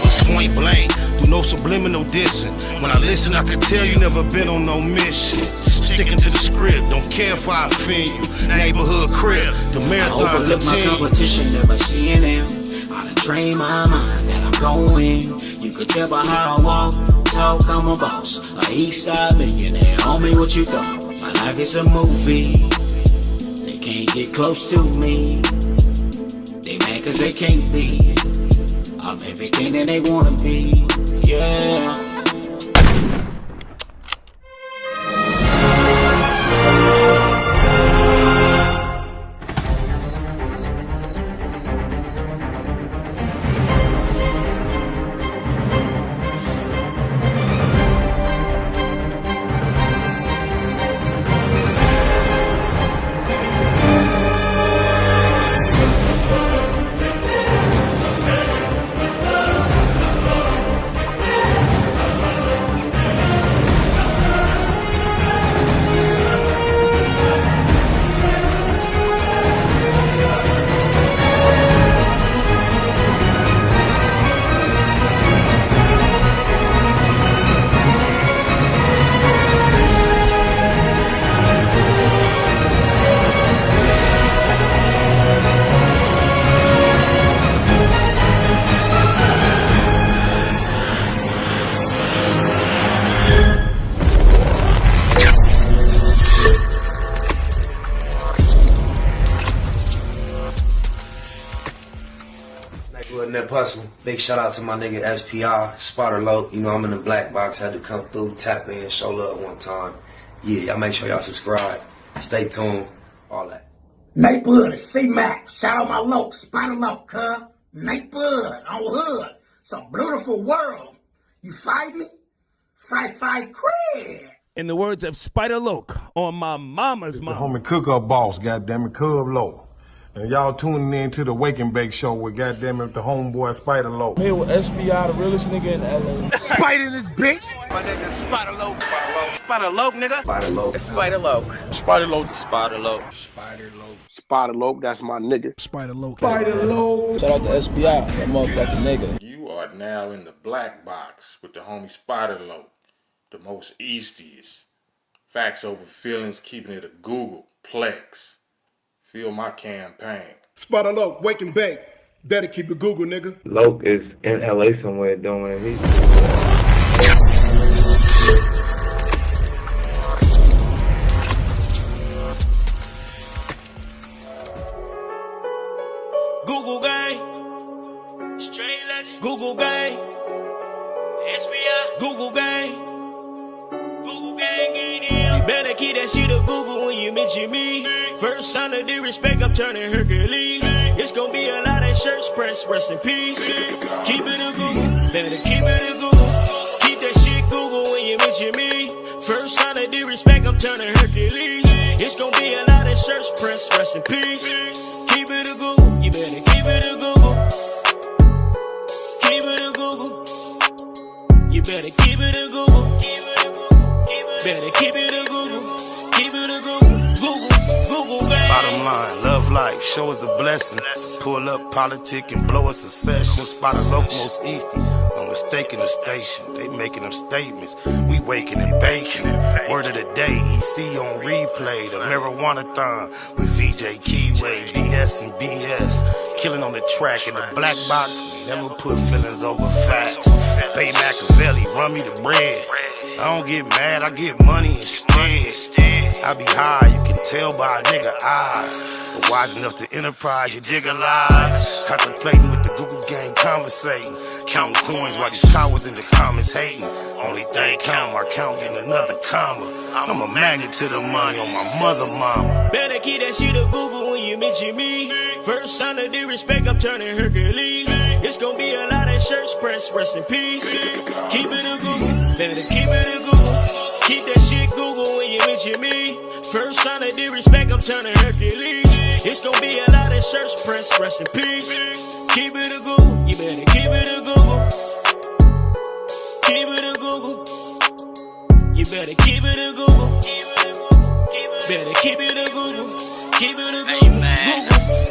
Was point blank, through no subliminal dissing. When I listen, I could tell you never been on no mission. Sticking to the script, don't care if I offend you. Neighborhood crib, the marathon I overlook my competition, never seeing them. I done trained my mind that I'm going. You could tell by how I walk, talk, I'm a boss. A east side millionaire, homie, what you thought? My life is a movie. They can't get close to me. They mad cause they can't be. I'm everything that they wanna be, yeah. Interpersonal. Big shout out to my nigga SPI, Spider LOC. You know I'm in the black box, had to come through, tap in, show love one time. Yeah, y'all make sure y'all subscribe. Stay tuned, all that. Neighborhood, C-Mac, shout out my LOC, Spider LOC, cuz. Neighborhood, on hood. It's a beautiful world. You fight me? Fight, crib. In the words of Spider LOC on my mama's it's mama. The homie cook-up boss, goddammit, Cub LOC. And y'all tuning in to the Wake and Bake show with goddammit the homeboy Spider LOC. Here with SPI, the realest nigga in LA. Spider this bitch. My nigga is Spider LOC. Spider LOC, nigga. Spider LOC. Spider LOC. Spider LOC. Spider LOC. Spider LOC. Spider LOC, that's my nigga. Spider LOC. Spider LOC. Shout out to SPI, that motherfucking nigga. You are now in the black box with the homie Spider LOC, the most eastiest. Facts over feelings, keeping it a Google Plex. Feel my campaign. Spider LOC, Wake and Bake. Better keep it Google, nigga. LOC is in LA somewhere doing it. Google gang, straight legend. Google gang, SBI. Google gang, Google gang in here. You better keep that shit a Google when you mention me. First sign of disrespect, I'm turning Hercules. It's gonna be a lot of shirts pressed, rest in peace. Keep it a Google, better keep it a Google. Keep that shit Google when you mention me. First sign of disrespect, I'm turning Hercules. It's gonna be a lot of shirts pressed, rest in peace. Keep it a Google, you better keep it a Google. Keep it a Google. You better keep it a Google. Better keep it a Google. Keep it a Google. Google, baby. Bottom line, love life, show us a blessing. Pull up politic and blow us a session. Spider LOC, most easty. No mistake in the station. They making them statements. We waking and baking. Word of the day, EC on replay. The marijuana-thon with VJ Keyway. BS and BS. Killing on the track in the black box. We never put feelings over facts. Baymaacbiz, run me the bread. I don't get mad, I get money instead. I be high, you can tell by a nigga eyes. But wise enough to enterprise, you dig a lies. Contemplating with the Google gang, conversating. Counting coins while these cowards in the comments hating. Only thing count, my count getting another comma. I'm a magnet to the money on my mother mama. Better keep that shit a Google when you mention me. First sign of disrespect, I'm turning Hercules. It's gonna be a lot of shirts pressed, rest in peace. Keep it a Google, better keep it a Google. Keep that shit Google when you mention me. First sign of disrespect, I'm turning Hercules. It's gonna be a lot of shirts pressed, rest in peace. Keep it a Google, you better keep it a Google. Keep it a Google. You better keep it a Google. Better keep it a Google. keep it a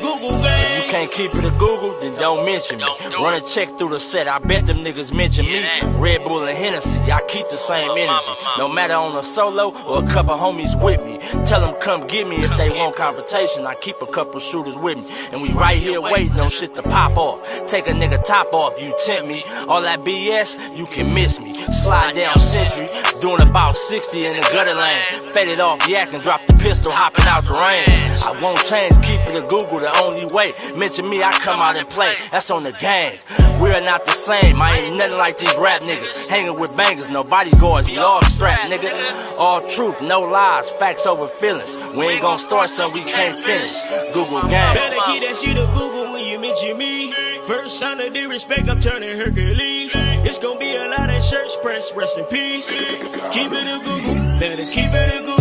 Google gang. If you can't keep it a Google, then don't mention me. Run a check through the set, I bet them niggas mention me. Red Bull and Hennessy, I keep the same energy. No matter on a solo or a couple homies with me. Tell them come get me if they want confrontation. I keep a couple shooters with me. And we right here waiting on shit to pop off. Take a nigga top off, you tempt me. All that BS, you can miss me. Slide down Century, doing about 60 in the gutter lane. Faded off yak and drop the pistol, hopping out the rain. I won't change, keep it a Google the only way. Mention me, I come out and play. That's on the gang. We are not the same. I ain't nothing like these rap niggas. Hanging with bangers, no bodyguards. We all strapped, nigga. All truth, no lies. Facts over feelings. We ain't gonna start something we can't finish. Google gang. Better keep that shit a Google when you mention me. First sign of disrespect, I'm turning Hercules. It's gonna be a lot of shirts press, rest in peace. Keep it a Google. Better keep it a Google.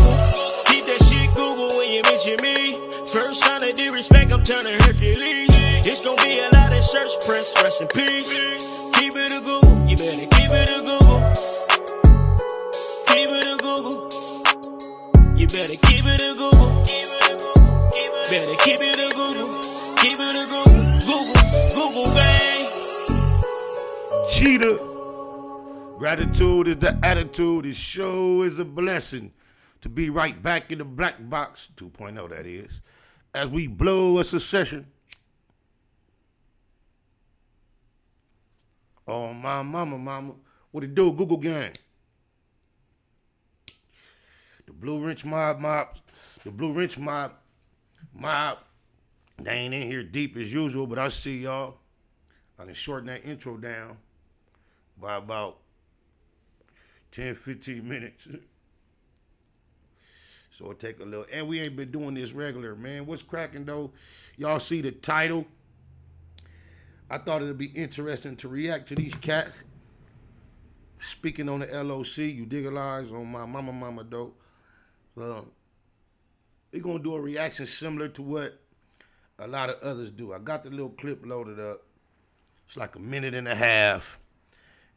Keep that shit Google when you mention me. First sign of disrespect, I'm turning Hercules. It's gonna be a lot of shirts press, rest in peace. Keep it a Google. You better keep it a Google. Keep it a Google. You better keep it a Google. Better keep it a Google. Keep it a Google. Google gang. Cheetah. Gratitude is the attitude. This show is a blessing. To be right back in the black box, 2.0 that is, as we blow a secession. Oh, my mama, what it do, Google gang? The Blue Wrench mob, they ain't in here deep as usual, but I see y'all. I can shorten that intro down by about 10, 15 minutes. So it'll take a little, and we ain't been doing this regular, man. What's cracking though? Y'all see the title? I thought it'd be interesting to react to these cats speaking on the LOC. You digitalize on my mama though. We're gonna do a reaction similar to what a lot of others do. I got the little clip loaded up. It's like a minute and a half,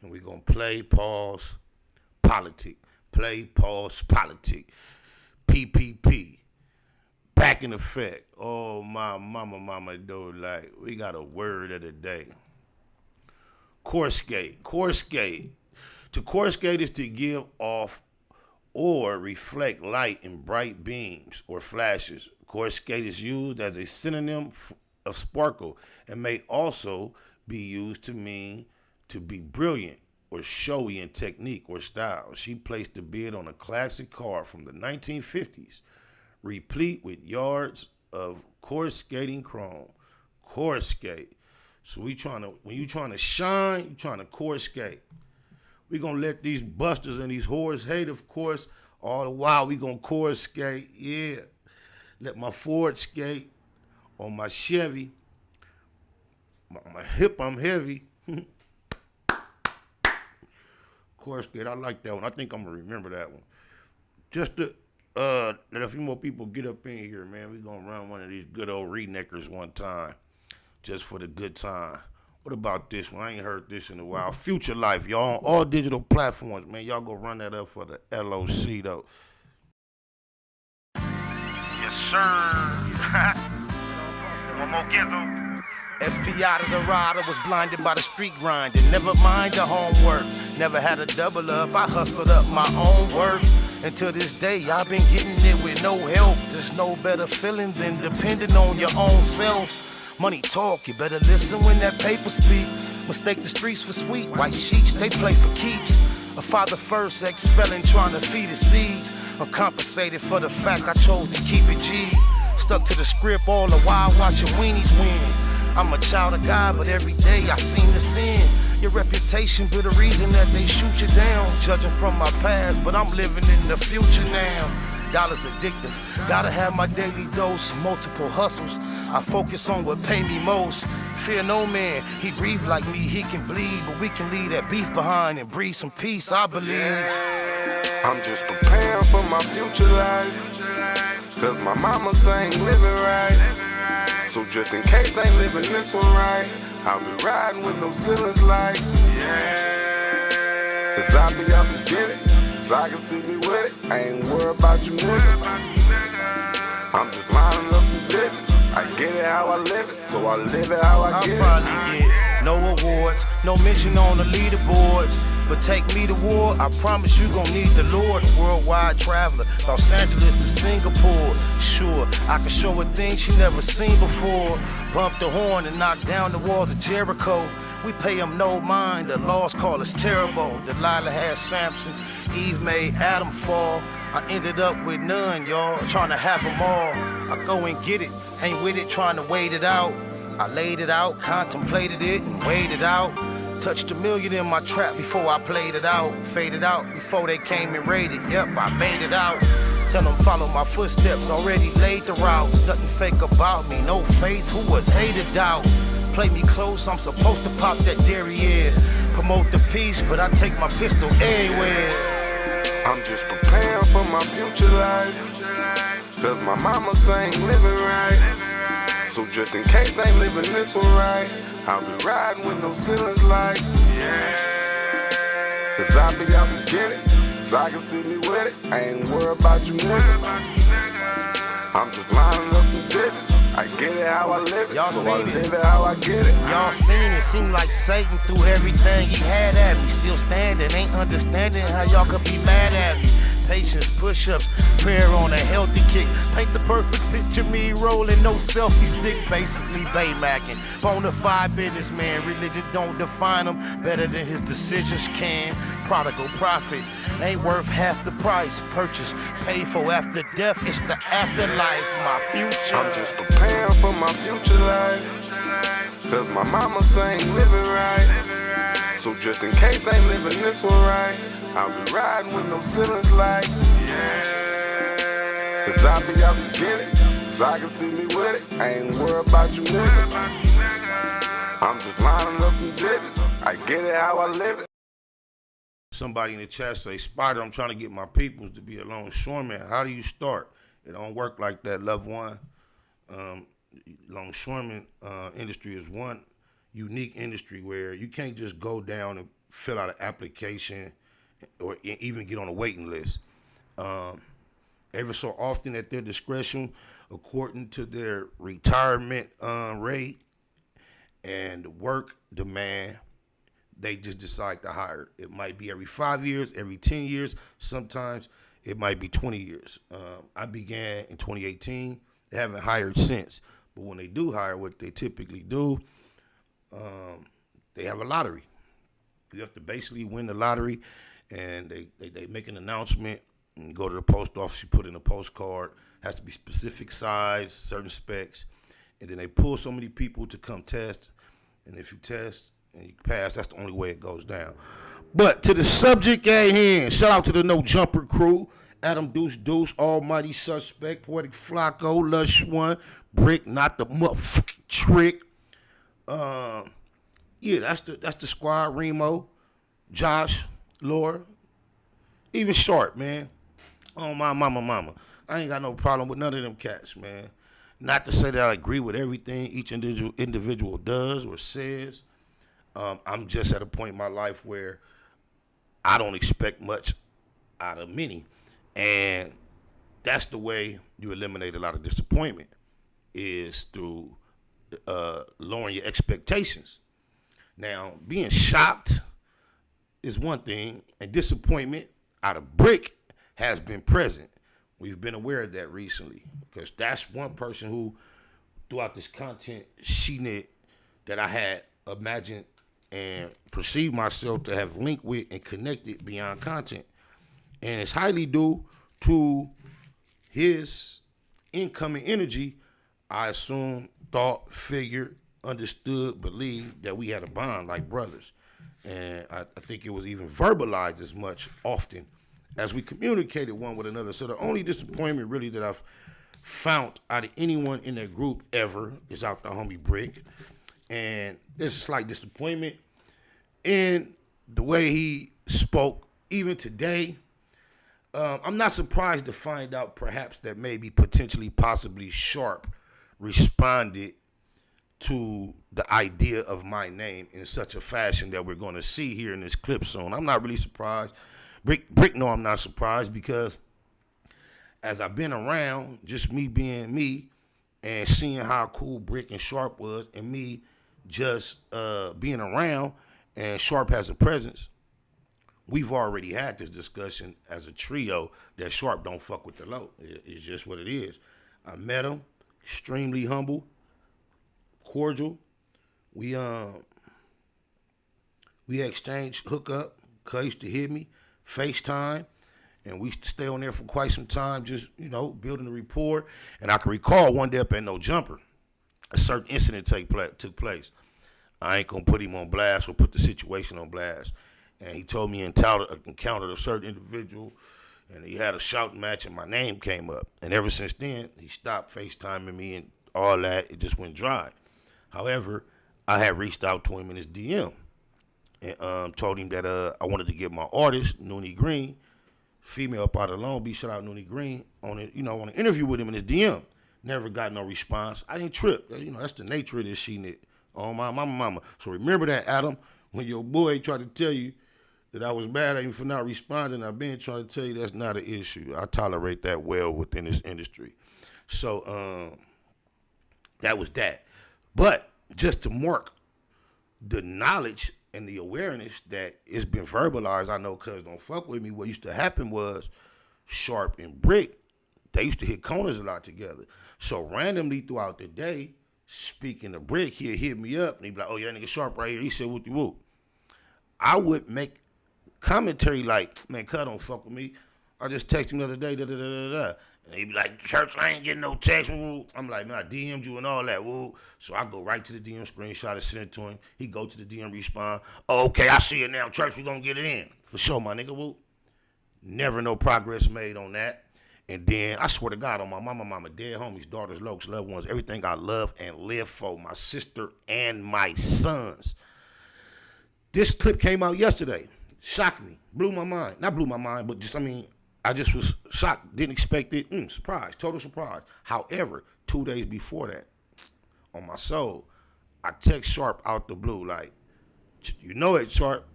and we're gonna play, pause, politic. Play, pause, politic. PPP, back in effect. Oh, my mama, though, like, we got a word of the day. Coruscate. To coruscate is to give off or reflect light in bright beams or flashes. Coruscate is used as a synonym of sparkle and may also be used to mean to be brilliant or showy in technique or style. She placed the bid on a classic car from the 1950s, replete with yards of coruscating chrome. Coruscate. So when you trying to shine, you trying to coruscate. We gonna let these busters and these whores hate, of course. All the while we gonna coruscate, yeah. Let my Ford skate on my Chevy. My hip, I'm heavy. Coruscate, I like that one. I think I'm gonna remember that one. Just to let a few more people get up in here, man. We gonna run one of these good old redneckers one time, just for the good time. What about this one? I ain't heard this in a while. Future Life, y'all, on all digital platforms, man. Y'all go run that up for the LOC though. Yes, sir. One more gizzo. SPI to the rider, was blinded by the street grinding. Never mind the homework, never had a double up. I hustled up my own work. And to this day, I've been getting it with no help. There's no better feeling than depending on your own self. Money talk, you better listen when that paper speak. Mistake the streets for sweet, white sheets, they play for keeps. A father first, ex-felon trying to feed his seeds. I'm compensated for the fact I chose to keep it G. Stuck to the script all the while watching weenies win. I'm a child of God, but every day I seem to sin. Your reputation be the reason that they shoot you down. Judging from my past, but I'm living in the future now. Dollars addictive, gotta have my daily dose. Multiple hustles, I focus on what pay me most. Fear no man, he breathe like me, he can bleed. But we can leave that beef behind and breathe some peace, I believe. I'm just preparing for my future life, cause my mama say ain't living right. So just in case I ain't living this one right, I'll be riding with no ceilings like, yeah. Cause I be out to get it, so I can see me with it. I ain't worried about you niggas. I'm just lining up digits. I get it how I live it, so I live it how I get it. I'll probably get no awards, no mention on the leaderboards. But take me to war, I promise you gon' need the Lord. Worldwide traveler, Los Angeles to Singapore. Sure, I can show her things she never seen before. Bump the horn and knock down the walls of Jericho. We pay them no mind, the laws call us terrible. Delilah had Samson, Eve made Adam fall. I ended up with none, y'all, trying to have them all. I go and get it, ain't with it, trying to wait it out. I laid it out, contemplated it, and weighed it out. Touched $1 million in my trap before I played it out. Faded out before they came and raided. Yep, I made it out. Tell them follow my footsteps, already laid the route. Nothing fake about me, no faith, who would they to doubt? Play me close, I'm supposed to pop that derriere. Promote the peace, but I take my pistol everywhere. I'm just preparing for my future life, cause my mama ain't living right. So just in case I ain't living this one right, I'll be riding with no ceilings like, yeah. Cause I be out to get it, so I can see me with it. I ain't worried about you niggas. I'm just lining up the digits. I get it how I live it, y'all so I seen live it how I get it. Y'all seen it, seem like Satan threw everything he had at me. Still standing, ain't understanding how y'all could be mad at me. Patience, push-ups, prayer on a healthy kick. Paint the perfect picture, me rolling, no selfie stick. Basically baymacking, bonafide businessman. Religion don't define him better than his decisions can. Prodigal prophet, ain't worth half the price. Purchase, paid for after death, it's the afterlife, my future. I'm just preparing for my future life, cause my mama ain't living right. So just in case I ain't living this one right, I'll be riding with no ceilings like, yeah. Cause I be out to get it, so I can see me with it. I ain't worried about you niggas. I'm just lining up the digits. I get it how I live it. Somebody in the chat say, Spider, I'm trying to get my peoples to be a longshoreman. How do you start? It don't work like that, loved one. Longshoreman industry is one unique industry where you can't just go down and fill out an application or even get on a waiting list. Every so often at their discretion, according to their retirement rate and work demand, they just decide to hire. It might be every 5 years, every 10 years. Sometimes it might be 20 years. I began in 2018. They haven't hired since. But when they do hire, what they typically do, they have a lottery. You have to basically win the lottery, and they make an announcement and go to the post office. You put in a postcard. Has to be specific size, certain specs, and then they pull so many people to come test. And if you test and you pass, that's the only way it goes down. But to the subject at hand, shout out to the No Jumper crew. Adam22, Almighty Suspect, Poetic Flacco, Lush 1, Bricc, not the motherfucking trick. Yeah, that's the squad. Remo, Josh, Laura, even Sharp, man. Oh, my mama. I ain't got no problem with none of them cats, man. Not to say that I agree with everything each individual does or says. I'm just at a point in my life where I don't expect much out of many. And that's the way you eliminate a lot of disappointment, is through lowering your expectations. Now, being shocked is one thing, and disappointment out of Bricc has been present. We've been aware of that recently, because that's one person who, throughout this content she that I had imagined and perceived myself to have linked with and connected beyond content. And it's highly due to his incoming energy. I assume, thought, figured, understood, believed that we had a bond like brothers. And I think it was even verbalized as much often as we communicated one with another. So the only disappointment really that I've found out of anyone in that group ever is out the homie Bricc. And there's a slight disappointment in the way he spoke even today. I'm not surprised to find out perhaps that maybe potentially possibly Sharp responded to the idea of my name in such a fashion that we're going to see here in this clip soon. I'm not really surprised. Bricc know I'm not surprised, because as I've been around, just me being me, and seeing how cool Bricc and Sharp was, and me just being around, and Sharp has a presence. We've already had this discussion as a trio that Sharp don't fuck with the low. It's just what it is. I met him, extremely humble, cordial. We exchanged hookup. Cuz used to hit me, FaceTime, and we used to stay on there for quite some time, just, building a rapport. And I can recall one day up at No Jumper, a certain incident took place. I ain't gonna put him on blast or put the situation on blast. And he told me he encountered a certain individual, and he had a shouting match, and my name came up. And ever since then, he stopped FaceTiming me and all that. It just went dry. However, I had reached out to him in his DM and told him that I wanted to get my artist, Noonie Green, female up out of Long Beach, shout out Noonie Green, on an interview with him in his DM. Never got no response. I didn't trip. That's the nature of this shit. Oh, my mama. So remember that, Adam, when your boy tried to tell you that I was mad at him for not responding, I've been trying to tell you that's not an issue. I tolerate that well within this industry. So that was that. But just to mark the knowledge and the awareness that it's been verbalized, I know cuz don't fuck with me. What used to happen was Sharp and Bricc, they used to hit corners a lot together. So randomly throughout the day, speaking of Bricc, he'd hit me up and he'd be like, oh, yeah, that nigga Sharp right here. He said, whoop de whoop. I would make commentary like, man, cuz don't fuck with me. I just texted him the other day, da-da-da-da-da. And he'd be like, Church, I ain't getting no text. Woo. I'm like, man, I DM'd you and all that. Woo. So I go right to the DM screenshot and send it to him. He go to the DM, respond. Oh, okay, I see it now. Church, we gonna get it in. For sure, my nigga. Woo. Never no progress made on that. And then, I swear to God, on my mama, dead homies, daughters, lokes, loved ones, everything I love and live for, my sister and my sons. This clip came out yesterday. Shocked me. Blew my mind. Not blew my mind, but just, I just was shocked, didn't expect it. Surprise, total surprise. However, 2 days before that, on my soul, I text Sharp out the blue, like, you know it, Sharp.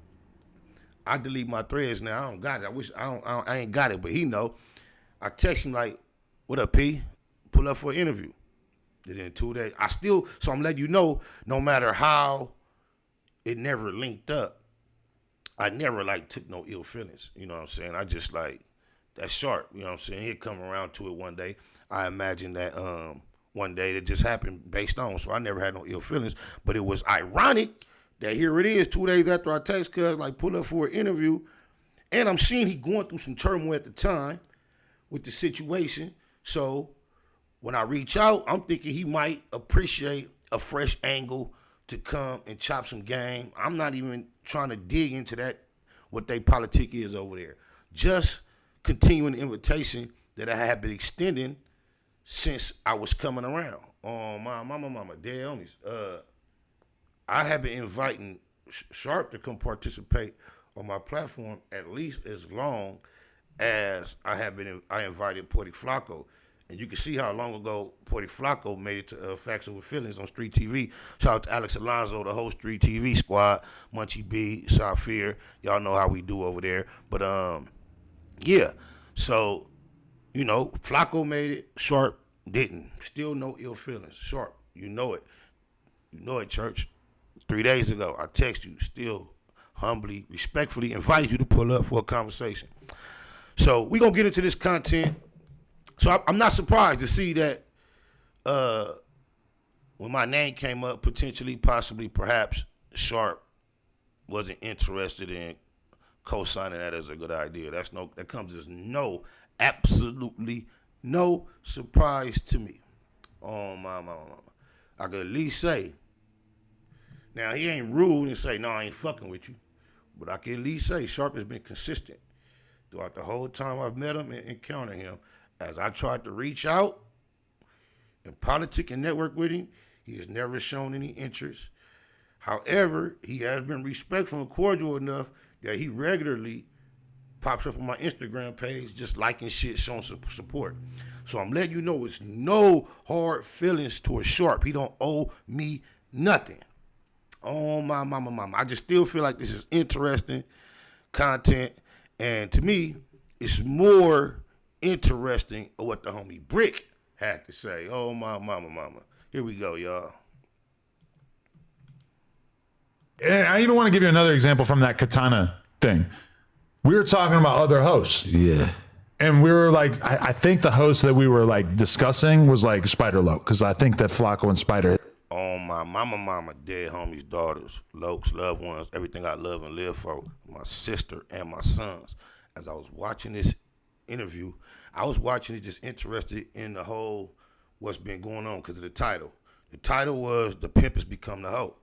I delete my threads now. I don't got it. I ain't got it, but he know. I text him like, what up, P? Pull up for an interview. And then 2 days, so I'm letting you know, no matter how it never linked up, I never took no ill feelings. You know what I'm saying? I just that's Sharp, you know what I'm saying? He'd come around to it one day. I imagine that one day that just happened based on, so I never had no ill feelings. But it was ironic that here it is 2 days after I text cuz, pull up for an interview. And I'm seeing he going through some turmoil at the time with the situation. So when I reach out, I'm thinking he might appreciate a fresh angle to come and chop some game. I'm not even trying to dig into that, what they politic is over there. Just continuing the invitation that I have been extending since I was coming around. Oh, my mama, dead homies. I have been inviting Sharp to come participate on my platform at least as long as I invited Poetic Flacco. And you can see how long ago Poetic Flacco made it to Facts Over Feelings on Street TV. Shout out to Alex Alonso, the whole Street TV squad, Munchie B, Safir. Y'all know how we do over there. But, yeah. So, Flacco made it. Sharp didn't. Still no ill feelings. Sharp, you know it. You know it, Church. 3 days ago, I text you, still humbly, respectfully invited you to pull up for a conversation. So we're going to get into this content. So I'm not surprised to see that when my name came up, potentially, possibly, perhaps, Sharp wasn't interested in co-signing that as a good idea. That comes as absolutely no surprise to me. Oh, my. I could at least say, now he ain't rude and say, no, I ain't fucking with you. But I can at least say Sharp has been consistent throughout the whole time I've met him and encountered him. As I tried to reach out and politic and network with him, he has never shown any interest. However, he has been respectful and cordial enough that he regularly pops up on my Instagram page just liking shit, showing support. So I'm letting you know it's no hard feelings towards Sharp. He don't owe me nothing. Oh, my mama. I just still feel like this is interesting content. And to me, it's more interesting of what the homie Bricc had to say. Oh, my mama. Here we go, y'all. And I even want to give you another example from that Katana thing. We were talking about other hosts. Yeah. And we were like, I think the host that we were like discussing was like Spider Loc, because I think that Flacco and Spider. On my mama, dead homies, daughters, Lokes, loved ones, everything I love and live for, my sister and my sons. As I was watching this interview, I was watching it just interested in the whole what's been going on because of the title. The title was The Pimp Has Become the Hoe.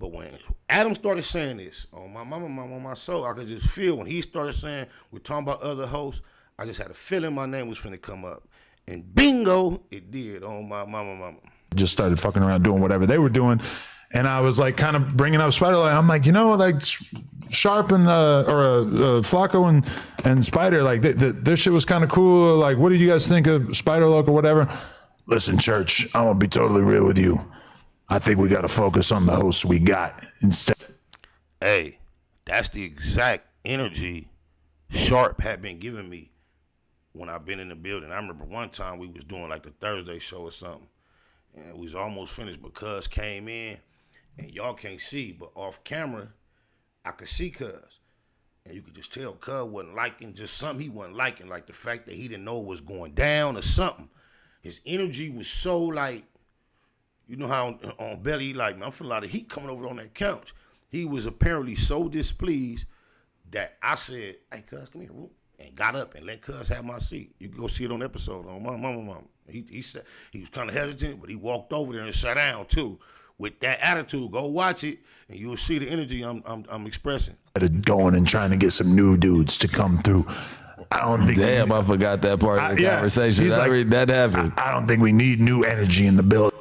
But when Adam started saying this, on my mama, on my soul, I could just feel when he started saying, we're talking about other hosts, I just had a feeling my name was finna come up. And bingo, it did on my mama. Just started fucking around doing whatever they were doing. And I was like kind of bringing up Spider. I'm like, you know, like Sharp and Flacco and Spider, like this shit was kind of cool. Like, what did you guys think of Spider Loc or whatever? Listen, Church, I'm going to be totally real with you. I think we got to focus on the hosts we got instead. Hey, that's the exact energy Sharp had been giving me when I've been in the building. I remember one time we was doing like the Thursday show or something, and we was almost finished, but Cuz came in, and y'all can't see, but off camera, I could see Cuz. And you could just tell Cuz wasn't liking, just something he wasn't liking, like the fact that he didn't know what was going down or something. His energy was so like, you know how on Belly, like, man, I'm feeling a lot of heat coming over on that couch. He was apparently so displeased that I said, hey, Cuz, come here, whoop, and got up and let Cuz have my seat. You can go see it on the episode on my mama. He said he was kind of hesitant, but he walked over there and sat down too. With that attitude, go watch it, and you'll see the energy I'm expressing. Going and trying to get some new dudes to come through. I don't think. Damn, I forgot that part of the conversation. That happened. I don't think we need new energy in the building.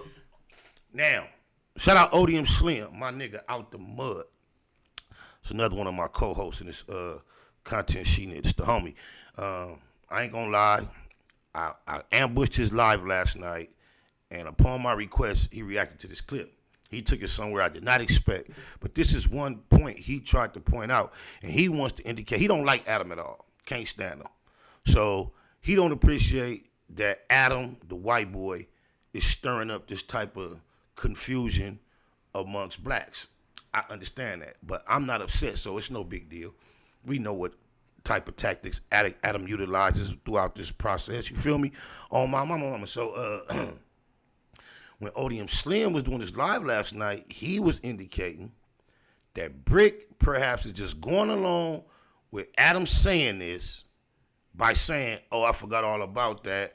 Now, shout out Odium Slim, my nigga out the mud. It's another one of my co-hosts in this content sheet. It's the homie. I ain't gonna lie. I ambushed his live last night, and upon my request, he reacted to this clip. He took it somewhere I did not expect. But this is one point he tried to point out, and he wants to indicate he don't like Adam at all. Can't stand him. So he don't appreciate that Adam, the white boy, is stirring up this type of confusion amongst blacks. I understand that, but I'm not upset, so it's no big deal. We know what type of tactics Adam utilizes throughout this process. You feel me? On my mama. So when Odium Slim was doing his live last night, he was indicating that Bricc perhaps is just going along with Adam saying this by saying, oh, I forgot all about that.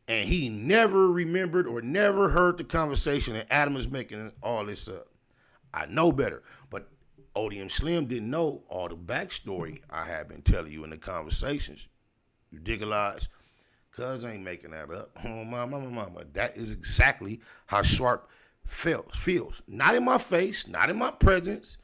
And he never remembered or never heard the conversation that Adam is making all this up. I know better. But Odium Slim didn't know all the backstory I have been telling you in the conversations. You digitalize. Cuz ain't making that up. Oh, my mama. That is exactly how Sharp feels. Not in my face, not in my presence.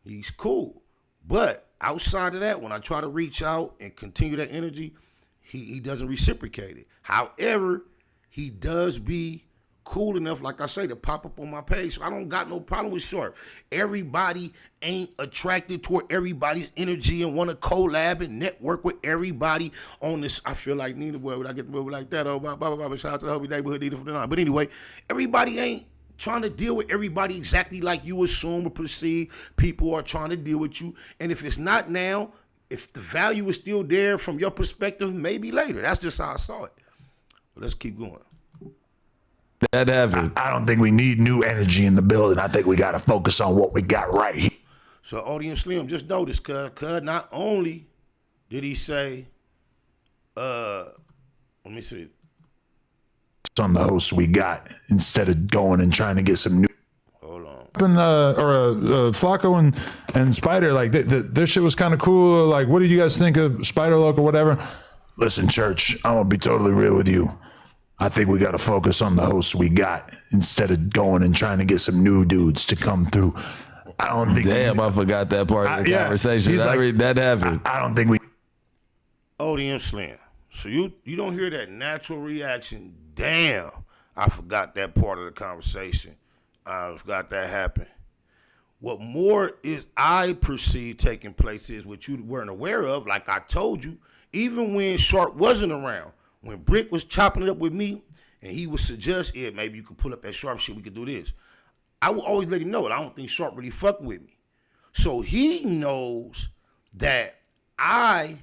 He's cool. But outside of that, when I try to reach out and continue that energy, he doesn't reciprocate it. However, he does be cool enough, like I say, to pop up on my page. So I don't got no problem with Sharp. Everybody ain't attracted toward everybody's energy and want to collab and network with everybody on this. I feel like Nina, boy, when I get the movie like that, oh, blah, blah, blah, shout out to the Hobie Neighborhood Nina for the night. But anyway, everybody ain't trying to deal with everybody exactly like you assume or perceive. People are trying to deal with you. And if it's not now, if the value is still there from your perspective, maybe later. That's just how I saw it. But let's keep going. That happened. I don't think we need new energy in the building. I think we got to focus on what we got right here. So Odium Slim, just notice, cuz not only did he say, let me see. On the hosts we got instead of going and trying to get some new. Hold on. Flacco and Spider, like this shit was kind of cool. Like, what did you guys think of Spider Loc or whatever? Listen, Church, I'm gonna be totally real with you. I think we got to focus on the hosts we got instead of going and trying to get some new dudes to come through. I don't think. Damn, I forgot that part of the conversation. That happened. I don't think we. Odium Slim. So you don't hear that natural reaction. Damn, I forgot that part of the conversation. I forgot that happened. What more is I perceive taking place is what you weren't aware of. Like I told you, even when Sharp wasn't around, when Bricc was chopping it up with me, and he would suggest, yeah, maybe you could pull up that Sharp shit, we could do this. I would always let him know that I don't think Sharp really fuck with me. So he knows that I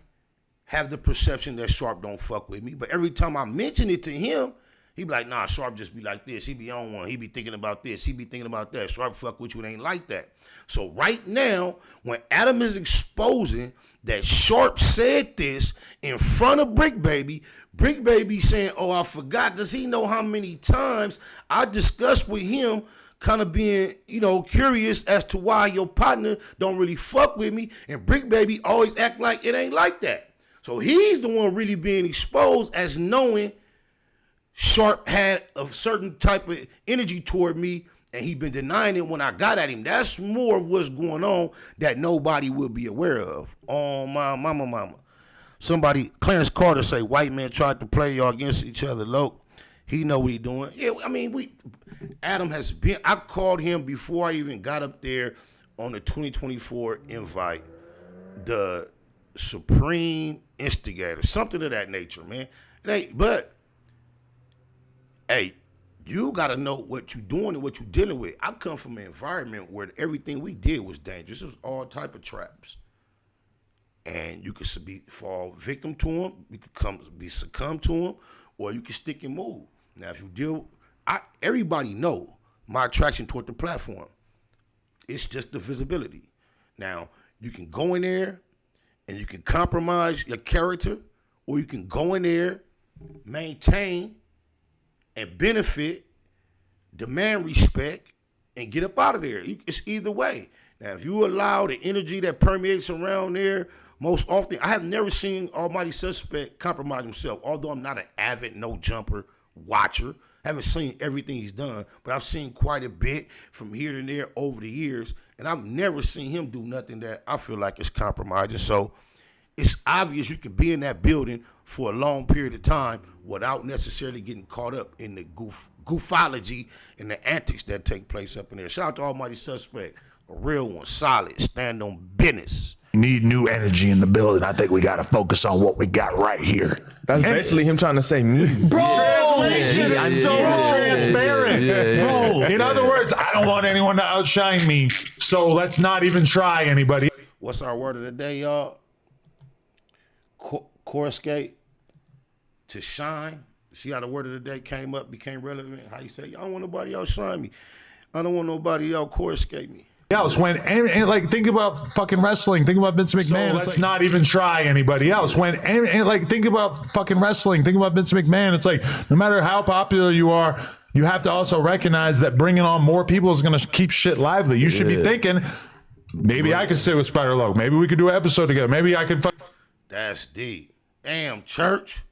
have the perception that Sharp don't fuck with me, but every time I mention it to him, he be like, nah, Sharp just be like this. He be on one. He be thinking about this. He be thinking about that. Sharp fuck with you, it ain't like that. So right now, when Adam is exposing that Sharp said this in front of Bricc Baby saying, oh, I forgot, because he know how many times I discussed with him kind of being, curious as to why your partner don't really fuck with me, and Bricc Baby always act like it ain't like that. So he's the one really being exposed as knowing Sharp had a certain type of energy toward me, and he been denying it when I got at him. That's more of what's going on that nobody will be aware of. Oh, my mama. Somebody, Clarence Carter say, white man tried to play y'all against each other, LOC. He know what he doing. Yeah, I mean, Adam has been, I called him before I even got up there on the 2024 invite, the supreme instigator, something of that nature, man. It ain't, but hey, you got to know what you're doing and what you're dealing with. I come from an environment where everything we did was dangerous. It was all type of traps. And you could fall victim to them, you could succumb to them, or you can stick and move. Now, if you everybody know my attraction toward the platform. It's just the visibility. Now, you can go in there and you can compromise your character, or you can go in there, maintain, and benefit, demand respect, and get up out of there. It's either way. Now, if you allow the energy that permeates around there, most often, I have never seen Almighty Suspect compromise himself, although I'm not an avid no-jumper watcher. I haven't seen everything he's done, but I've seen quite a bit from here to there over the years, and I've never seen him do nothing that I feel like is compromising. So it's obvious you can be in that building for a long period of time without necessarily getting caught up in the goofology and the antics that take place up in there. Shout out to Almighty Suspect, a real one, solid, stand on business. Need new energy in the building. I think we got to focus on what we got right here. That's basically him trying to say me. Bro, translation is so transparent. Bro, in other words, I don't want anyone to outshine me, so let's not even try anybody. What's our word of the day, y'all? Coruscate, to shine. See how the word of the day came up, became relevant? How you say, I don't want nobody outshine me. I don't want nobody out coruscate me. Else when and like think about fucking wrestling, think about Vince McMahon. So let's not even try anybody else. When and like think about fucking wrestling, think about Vince McMahon. It's like no matter how popular you are, you have to also recognize that bringing on more people is going to keep shit lively. You should be thinking, maybe I could sit with Spider LOC. Maybe we could do an episode together. Maybe I could. That's deep. Damn, Church.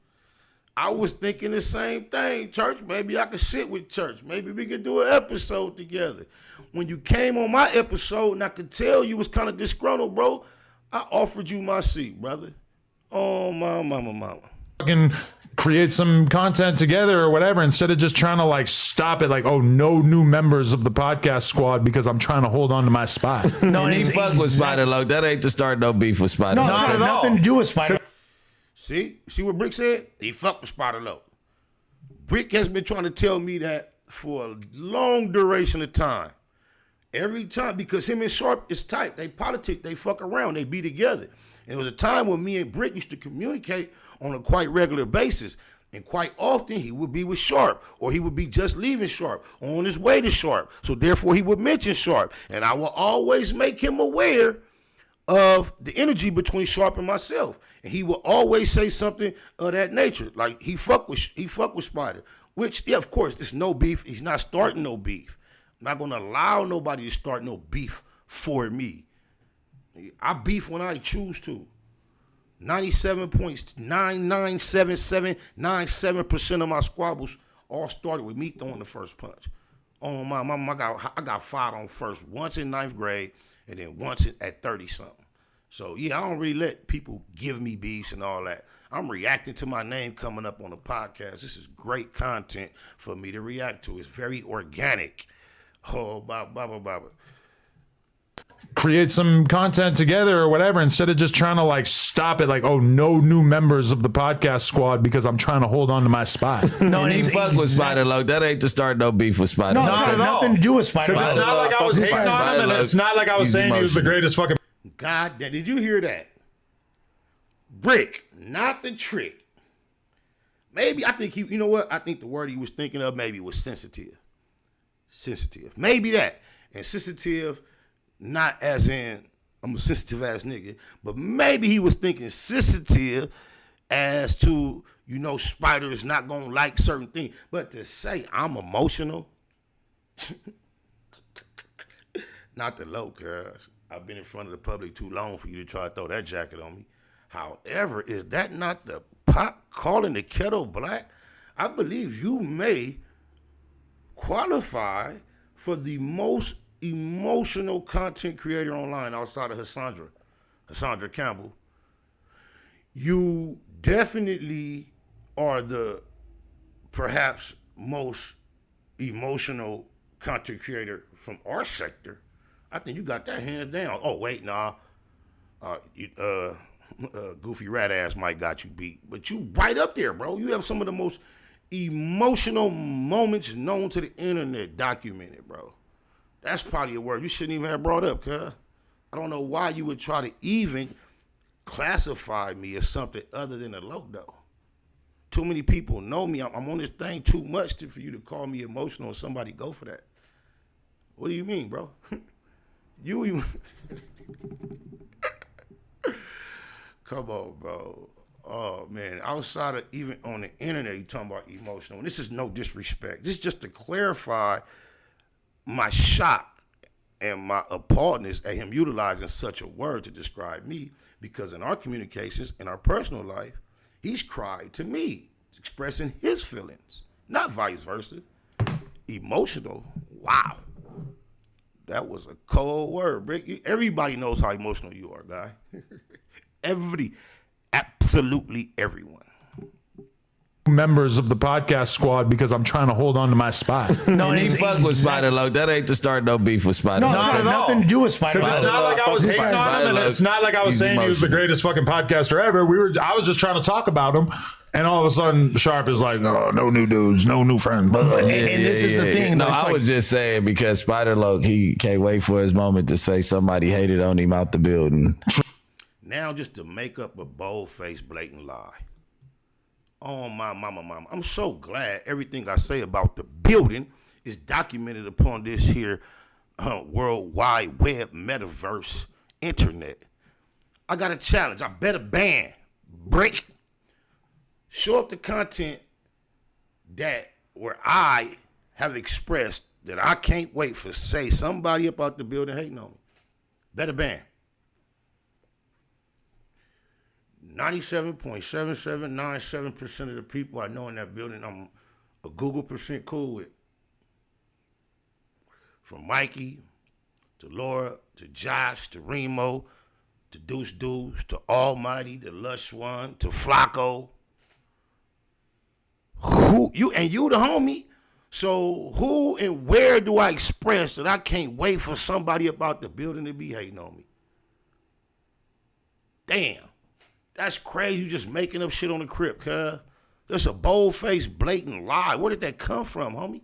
I was thinking the same thing, Church. Maybe I could sit with Church. Maybe we could do an episode together. When you came on my episode, and I could tell you was kind of disgruntled, bro, I offered you my seat, brother. Oh, my mama. Fucking create some content together or whatever instead of just trying to like stop it like, oh, no new members of the podcast squad because I'm trying to hold on to my spot. No, he fuck with Spider LOC. That ain't to start no beef with Spider LOC. No, not at all. Nothing to do with Spider. See what Bricc said? He fucked with Spider LOC. Bricc has been trying to tell me that for a long duration of time. Every time, because him and Sharp is tight. They politic, they fuck around, they be together. And it was a time when me and Bricc used to communicate on a quite regular basis. And quite often, he would be with Sharp, or he would be just leaving Sharp, or on his way to Sharp. So therefore, he would mention Sharp. And I will always make him aware of the energy between Sharp and myself. And he will always say something of that nature. Like, he fuck with Spider. Which, yeah, of course, there's no beef. He's not starting no beef. I'm not going to allow nobody to start no beef for me. I beef when I choose to. 97.997797% of my squabbles all started with me throwing the first punch. Oh, my mama, I got fired on first once in 9th grade and then once at 30-something. So, yeah, I don't really let people give me beefs and all that. I'm reacting to my name coming up on the podcast. This is great content for me to react to. It's very organic. Oh, Baba. create some content together or whatever, instead of just trying to like stop it, like, oh, no new members of the podcast squad because I'm trying to hold on to my spot. No, he fuck with Spider Loc. That ain't to start no beef with Spider Loc. No, it got nothing to do with Spider Loc. It's not like I was hating on him, and it's not like I was saying he was the greatest fucking. God damn, did you hear that? Bricc, not the trick. Maybe, I think you know what? I think the word he was thinking of maybe was sensitive. Sensitive. Maybe that. And sensitive, not as in, I'm a sensitive ass nigga, but maybe he was thinking sensitive as to, you know, Spider is not gonna like certain things. But to say I'm emotional, not the low, cuz I've been in front of the public too long for you to try to throw that jacket on me. However, is that not the pot calling the kettle black? I believe you may qualify for the most emotional content creator online outside of Hassandra Campbell. You definitely are the perhaps most emotional content creator from our sector. I think you got that hands down. Oh, wait, nah. Goofy rat ass Mike got you beat. But you right up there, bro. You have some of the most emotional moments known to the internet documented, bro. That's probably a word you shouldn't even have brought up, cuz. I don't know why you would try to even classify me as something other than a low, though. Too many people know me. I'm on this thing too much for you to call me emotional and somebody go for that. What do you mean, bro? You even... Come on, bro. Oh, man. Outside of even on the internet, you talking about emotional. And this is no disrespect. This is just to clarify my shock and my appalledness at him utilizing such a word to describe me, because in our communications, in our personal life, he's cried to me, expressing his feelings, not vice versa. Emotional, wow. That was a cold word, Bricc. Everybody knows how emotional you are, guy. Absolutely everyone. Members of the podcast squad because I'm trying to hold on to my spot. No, he fuck with Spider Loc. That ain't to start no beef with Spider Loc. No, it got nothing to do with Spider Loc. It's not like I was hating on him, and it's not like I was saying he was the greatest fucking podcaster ever. I was just trying to talk about him, and all of a sudden Sharp is like, oh, no new dudes, no new friends. And this is the thing. No, I was just saying because Spider Loc, he can't wait for his moment to say somebody hated on him out the building. Now just to make up a bold-faced, blatant lie. Oh, my mama. I'm so glad everything I say about the building is documented upon this here World Wide Web metaverse internet. I got a challenge. I better ban Bricc. Show up the content that where I have expressed that I can't wait for, say, somebody about the building hating on me. Better ban. 97.7797% of the people I know in that building, I'm a Google % cool with. From Mikey, to Laura, to Josh, to Remo, to Deuce, to Almighty, to Lush One, to Flacco. You the homie. So who and where do I express that I can't wait for somebody about the building to be hating on me? Damn. That's crazy. You just making up shit on the crib, cuz. That's a bold-faced, blatant lie. Where did that come from, homie?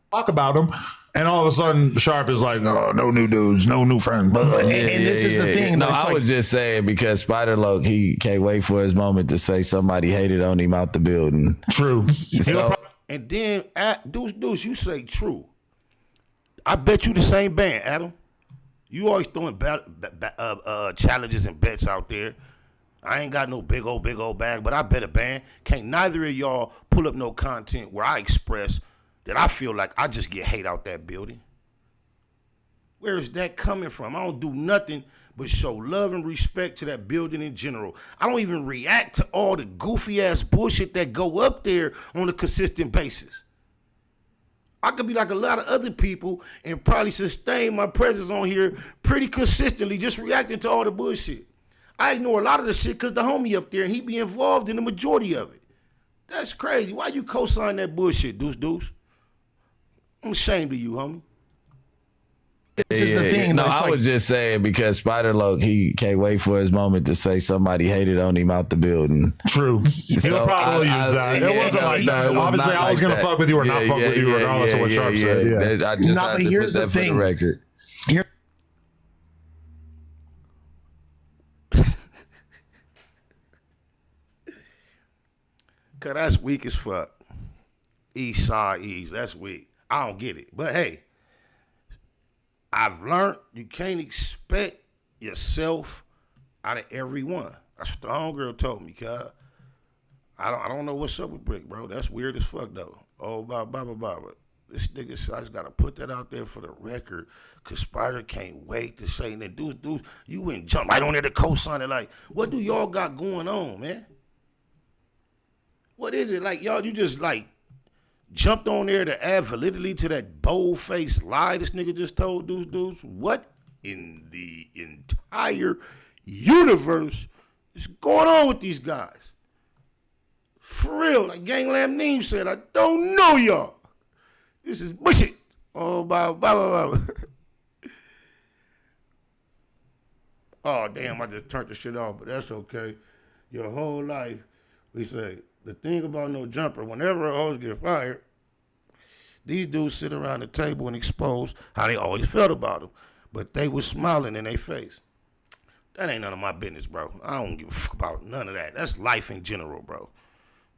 Talk about him, and all of a sudden Sharp is like, oh, no new dudes, no new friends. And this is the thing. No, I was just saying because Spider Loc, he can't wait for his moment to say somebody hated on him out the building. True. And then, Deuce, you say true. I bet you the same band, Adam. You always throwing challenges and bets out there. I ain't got no big old bag, but I bet a band. Can't neither of y'all pull up no content where I express that I feel like I just get hate out that building. Where is that coming from? I don't do nothing but show love and respect to that building in general. I don't even react to all the goofy ass bullshit that go up there on a consistent basis. I could be like a lot of other people and probably sustain my presence on here pretty consistently, just reacting to all the bullshit. I ignore a lot of the shit because the homie up there and he be involved in the majority of it. That's crazy. Why you co-sign that bullshit, Deuce? I'm ashamed of you, homie. This is the thing. No, I was just saying because Spider-Loc, he can't wait for his moment to say somebody hated on him out the building. True. He'll probably use that. It wasn't like that. Obviously, I was going to fuck with you or not fuck with you regardless of what Sharp said. Yeah. I just had to put that for the record. Cause that's weak as fuck. East side East, that's weak. I don't get it. But hey, I've learned you can't expect yourself out of everyone. A strong girl told me, cuz. I don't know what's up with Bricc, bro. That's weird as fuck though. Oh, blah. But this nigga said I just gotta put that out there for the record. Cause Spider can't wait to say that dudes, you wouldn't jump right on there to co-sign it. Like, what do y'all got going on, man? What is it? Like, y'all, you just, like, jumped on there to add validity to that bold-faced lie this nigga just told dudes? What in the entire universe is going on with these guys? For real, like Gangland Neem said, I don't know y'all. This is bullshit. Oh, blah. Oh, damn, I just turned the shit off, but that's okay. Your whole life, we say, the thing about no jumper, whenever a host get fired, these dudes sit around the table and expose how they always felt about them. But they was smiling in their face. That ain't none of my business, bro. I don't give a fuck about none of that. That's life in general, bro.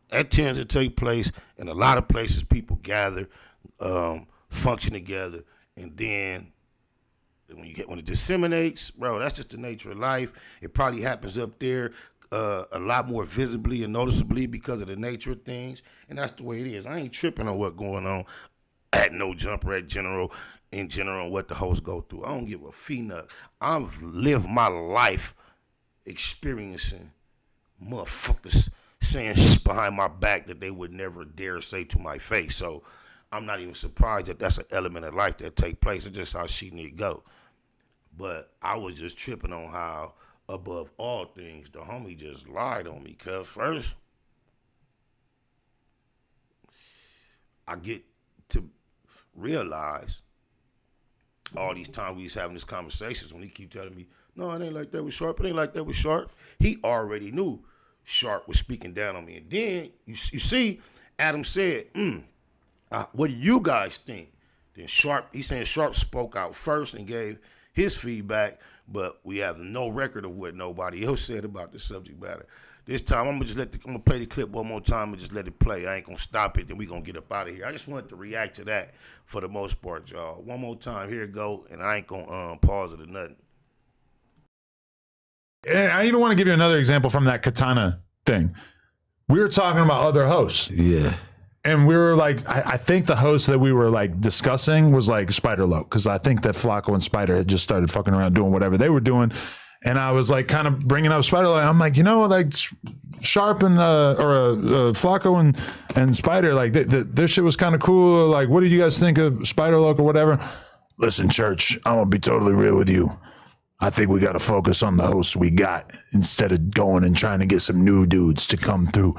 That tends to take place in a lot of places. People gather, function together, and then when it disseminates, bro, that's just the nature of life. It probably happens up there a lot more visibly and noticeably because of the nature of things, and that's the way it is. I ain't tripping on what's going on at No Jumper, in general, what the hosts go through. I don't give a nut. I've lived my life experiencing motherfuckers saying shit behind my back that they would never dare say to my face. So I'm not even surprised that that's an element of life that take place. It's just how she need to go. But I was just tripping on how, above all things, the homie just lied on me. Cause first, I get to realize all these times we was having these conversations when he keep telling me, no, it ain't like that with Sharp. It ain't like that with Sharp. He already knew Sharp was speaking down on me. And then, you see, Adam said, what do you guys think? Then Sharp, he's saying Sharp spoke out first and gave his feedback, but we have no record of what nobody else said about the subject matter. This time, I'm gonna play the clip one more time and just let it play. I ain't gonna stop it, then we gonna get up out of here. I just wanted to react to that for the most part, y'all. One more time, here it go, and I ain't gonna pause it or nothing. And I even want to give you another example from that Katana thing. We were talking about other hosts. Yeah. And we were like, I think the host that we were like discussing was like Spider-Loc, because I think that Flacco and Spider had just started fucking around doing whatever they were doing. And I was like kind of bringing up Spider-Loc. I'm like, you know, like Sharp and Flacco and Spider, like this shit was kind of cool. Like, what do you guys think of Spider-Loc or whatever? Listen, Church, I'm going to be totally real with you. I think we got to focus on the hosts we got instead of going and trying to get some new dudes to come through.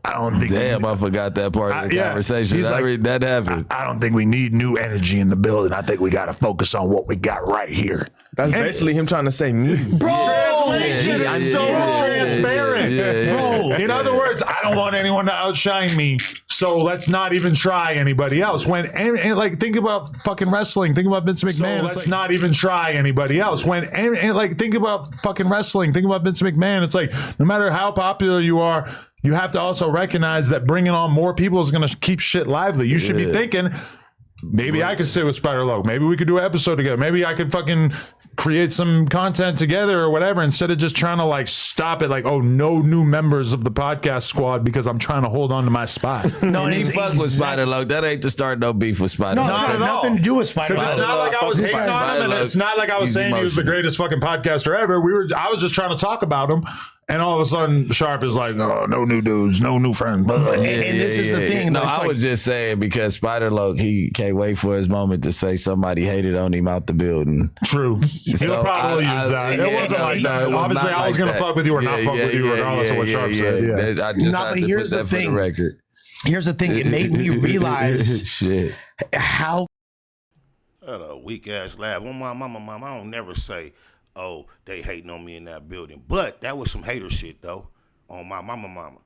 I don't think. Damn, I forgot that part of the conversation. That happened. I don't think we need new energy in the building. I think we got to focus on what we got right here. That's basically him trying to say me. Bro, translation is so transparent. Bro, in other words, I don't want anyone to outshine me, so let's not even try anybody else. And like, think about fucking wrestling. Think about Vince McMahon. So let's not even try anybody else. Like, think about fucking wrestling. Think about Vince McMahon. It's like, no matter how popular you are, you have to also recognize that bringing on more people is going to keep shit lively. You should be thinking, maybe I could sit with Spider-Loc. Maybe we could do an episode together. Maybe I could fucking create some content together or whatever, instead of just trying to like stop it like, oh, no new members of the podcast squad because I'm trying to hold on to my spot. No, and he fuck with Spider-Loc. That ain't to start no beef with Spider-Loc. No, it nothing to do with Spider-Loc. It's not like I was hating on him, and it's not like I was saying he was the greatest fucking podcaster ever. I was just trying to talk about him. And all of a sudden, Sharp is like, oh, no new dudes, no new friends. And this is the thing. No, I was just saying because Spider-Loc, he can't wait for his moment to say somebody hated on him out the building. True. He'll probably use that. It wasn't like that. Obviously, I was going to fuck with you or not fuck with you regardless of what Sharp said. I just had to put that for the record. Here's the thing. It made me realize how... What a weak ass laugh. On my mama, I don't never say, oh, they hating on me in that building. But that was some hater shit though. On my mama.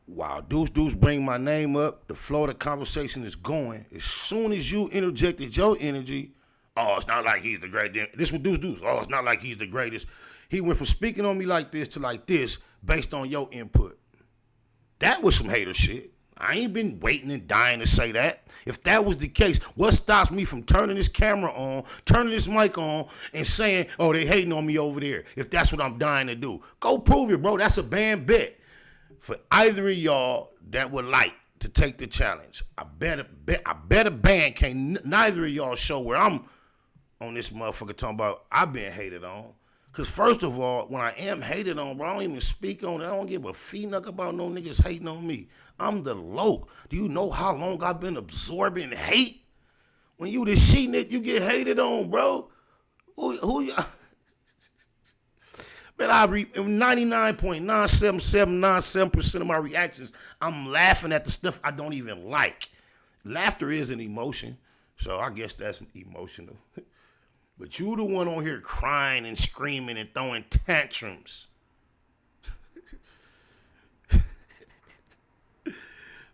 While Deuce bring my name up, the flow of the conversation is going. As soon as you interjected your energy, oh, it's not like he's the greatest. This was Deuce. Oh, it's not like he's the greatest. He went from speaking on me like this to like this based on your input. That was some hater shit. I ain't been waiting and dying to say that. If that was the case, what stops me from turning this camera on, turning this mic on, and saying, oh, they hating on me over there, if that's what I'm dying to do? Go prove it, bro. That's a band for either of y'all that would like to take the challenge. I bet a band can't neither of y'all show where I'm on this motherfucker talking about I've been hated on. Because first of all, when I am hated on, bro, I don't even speak on it. I don't give a fee-nuck about no niggas hating on me. I'm the LOC. Do you know how long I've been absorbing hate? When you the shit, you get hated on, bro. Who you... Man, I read 99.97797% of my reactions, I'm laughing at the stuff I don't even like. Laughter is an emotion, so I guess that's emotional. But you the one on here crying and screaming and throwing tantrums.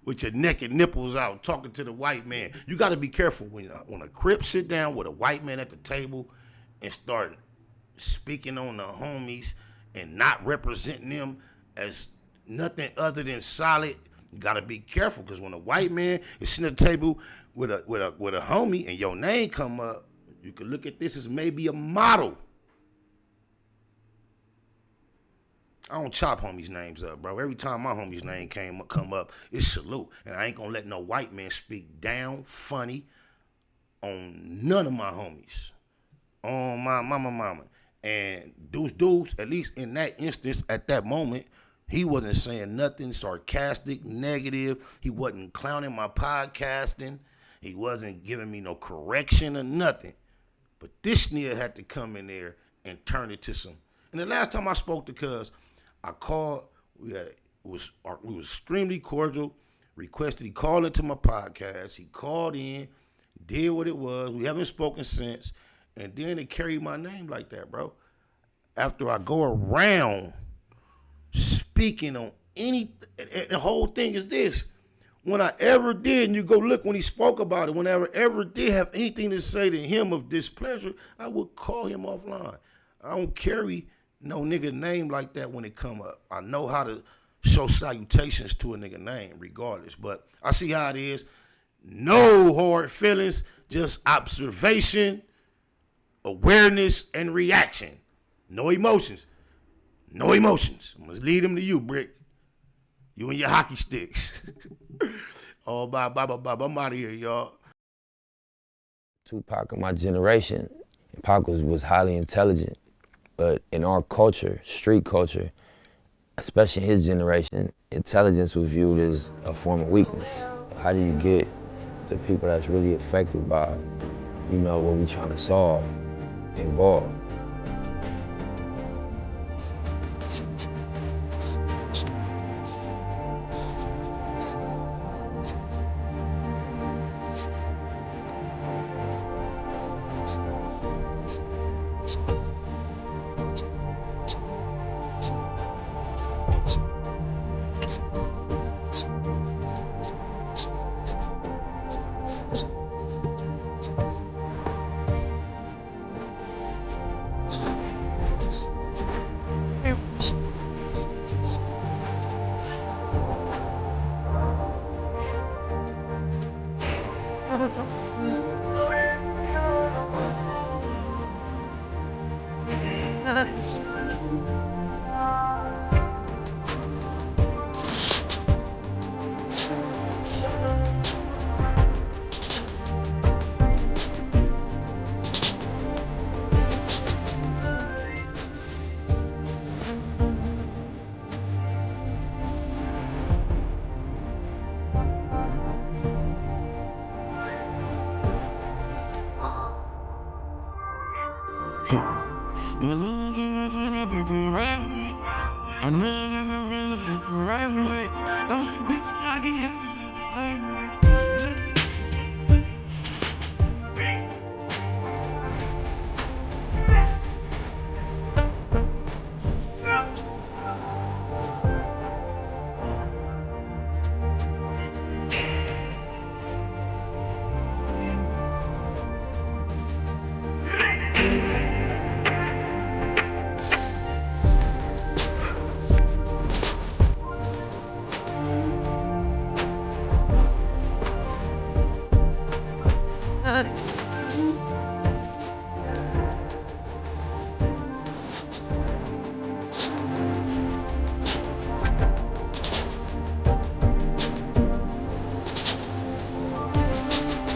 With your naked nipples out, talking to the white man. You got to be careful when a Crip sit down with a white man at the table and start speaking on the homies and not representing them as nothing other than solid. You got to be careful, because when a white man is sitting at the table with a homie and your name come up, you can look at this as maybe a model. I don't chop homies' names up, bro. Every time my homie's name come up, it's salute. And I ain't gonna let no white man speak down, funny, on none of my homies. On my mama. And Deuce, at least in that instance, at that moment, he wasn't saying nothing sarcastic, negative. He wasn't clowning my podcasting. He wasn't giving me no correction or nothing. But this nigga had to come in there and turn it to some. And the last time I spoke to Cuz, I called. We was extremely cordial. Requested he call into my podcast. He called in, did what it was. We haven't spoken since. And then they carry my name like that, bro. After I go around speaking on anything, the whole thing is this. When I ever did, and you go look when he spoke about it, whenever I ever did have anything to say to him of displeasure, I would call him offline. I don't carry no nigga name like that when it come up. I know how to show salutations to a nigga name regardless, but I see how it is. No hard feelings, just observation, awareness, and reaction. No emotions. No emotions. I'm going to lead them to you, Bricc. You and your hockey sticks. Oh, bye. I'm out of here, y'all. Tupac of my generation, Pac was highly intelligent. But in our culture, street culture, especially in his generation, intelligence was viewed as a form of weakness. How do you get the people that's really affected by, what we trying to solve involved?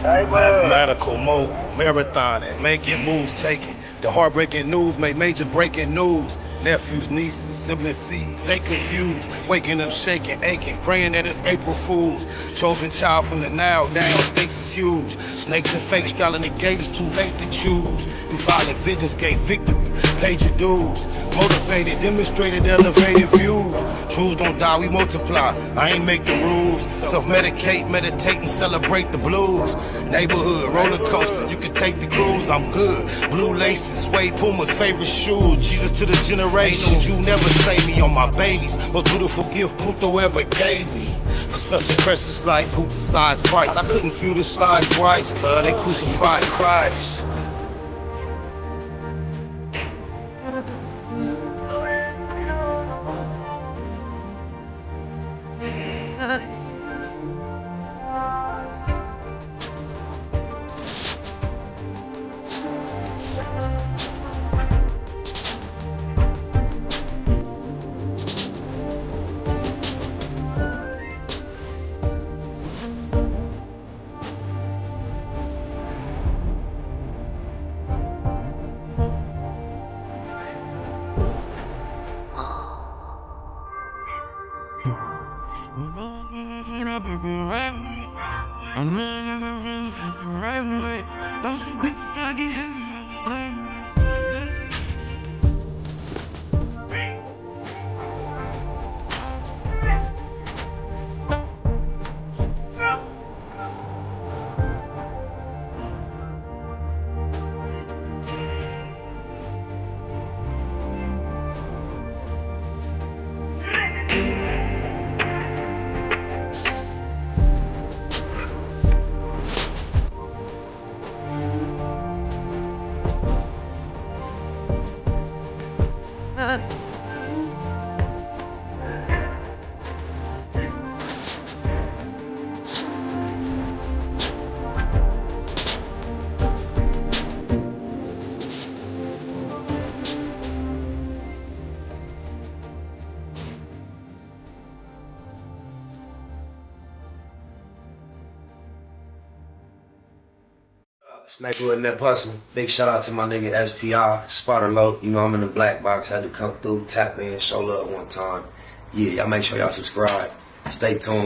Mathematical mode, marathon, and making moves taken. The heartbreaking news made major breaking news. Nephews, nieces, siblings, seeds, they confused. Waking up shaking, aching, praying that it's April Fool's. Chosen child from the now, down, stakes is huge. Snakes and fakes, scowling the gate, it's too late to choose. Through violent visions gave victory, paid your dues. Motivated, demonstrated, elevated views. Truths don't die, we multiply. I ain't make the rules. Self-medicate, meditate, and celebrate the blues. Neighborhood, roller coaster, you can take the cruise, I'm good. Blue laces, suede Puma's favorite shoes. Jesus to the generation, you never save me on my babies. Most beautiful gift Pluto ever gave me. For such a precious life, who decides price? I couldn't view the slides twice, cause they crucified Christ. Sniper in that hustle. Big shout out to my nigga SPI, Spotter LOC. You know I'm in the black box. Had to come through, tap in, show love one time. Yeah, y'all make sure y'all subscribe. Stay tuned.